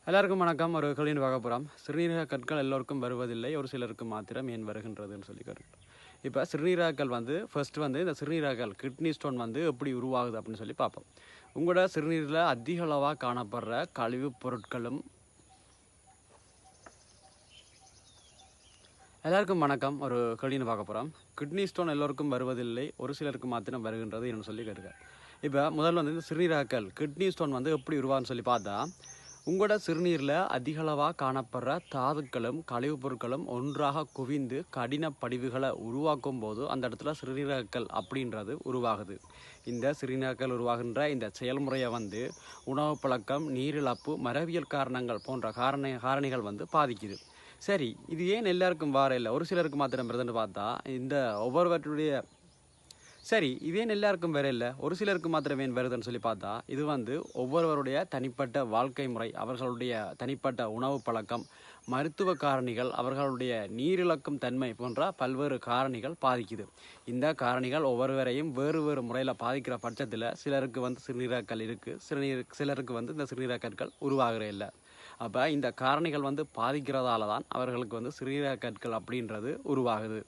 எல்லாருக்கும் வணக்கம். ஒரு கேள்வின்னு பார்க்க போகிறோம். சிறுநீரக கற்கள் எல்லோருக்கும் வருவதில்லை, ஒரு சிலருக்கு மாத்திரம் ஏன் வருகின்றதுன்னு சொல்லி கேட்குறோம். இப்போ சிறுநீரகங்கள் ஃபர்ஸ்ட் இந்த சிறுநீரகங்கள் கிட்னி ஸ்டோன் எப்படி உருவாகுது அப்படின்னு சொல்லி பார்ப்போம். உங்களோட சிறுநீரில் அதிக அளவாக காணப்படுற கழிவுப் பொருட்களும். எல்லாருக்கும் வணக்கம். ஒரு கேள்வின்னு பார்க்க போகிறோம். கிட்னி ஸ்டோன் எல்லோருக்கும் வருவதில்லை, ஒரு சிலருக்கு மாத்திரம் வருகின்றது என்று சொல்லி கேட்குறேன். இப்போ முதல்ல இந்த சிறுநீரகங்கள் கிட்னி ஸ்டோன் எப்படி உருவாகுன்னு சொல்லி பார்த்தா, உங்களோட சிறுநீரில் அதிகளவாக காணப்படுற தாதுக்களும் கழிவுப் பொருட்களும் ஒன்றாக குவிந்து கடின படிவுகளை உருவாக்கும் போது அந்த இடத்துல சிறுநீரகங்கள் அப்படின்றது உருவாகுது. இந்த சிறுநீரகங்கள் உருவாகின்ற இந்த செயல்முறையை உணவு பழக்கம், நீரிழப்பு, மரபியல் காரணங்கள் போன்ற காரணிகள் பாதிக்குது. சரி, இது ஏன் எல்லாருக்கும் இல்லை, ஒரு சிலருக்கு மாத்திரம் வருதுன்னு பார்த்தா, இந்த ஒவ்வொருவற்றுடைய இது ஏன் எல்லாருக்கும் இல்லை, ஒரு சிலருக்கு மாத்திரம் ஏன் வருதுன்னு சொல்லி பார்த்தா, இது ஒவ்வொருவருடைய தனிப்பட்ட வாழ்க்கை முறை, அவர்களுடைய தனிப்பட்ட உணவு பழக்கம், மருத்துவ காரணிகள், அவர்களுடைய நீரிழக்கும் தன்மை போன்ற பல்வேறு காரணிகள் பாதிக்குது. இந்த காரணிகள் ஒவ்வொருவரையும் வேறு வேறு முறையில் பாதிக்கிற பட்சத்தில் சிலருக்கு சிறுநீரகங்கள் இருக்குது, சிலருக்கு இந்த சிறுநீரகங்கள் உருவாகிற இல்லை. அப்போ இந்த காரணிகள் பாதிக்கிறதால தான் அவர்களுக்கு சிறுநீரக கற்கள் அப்படின்றது உருவாகுது.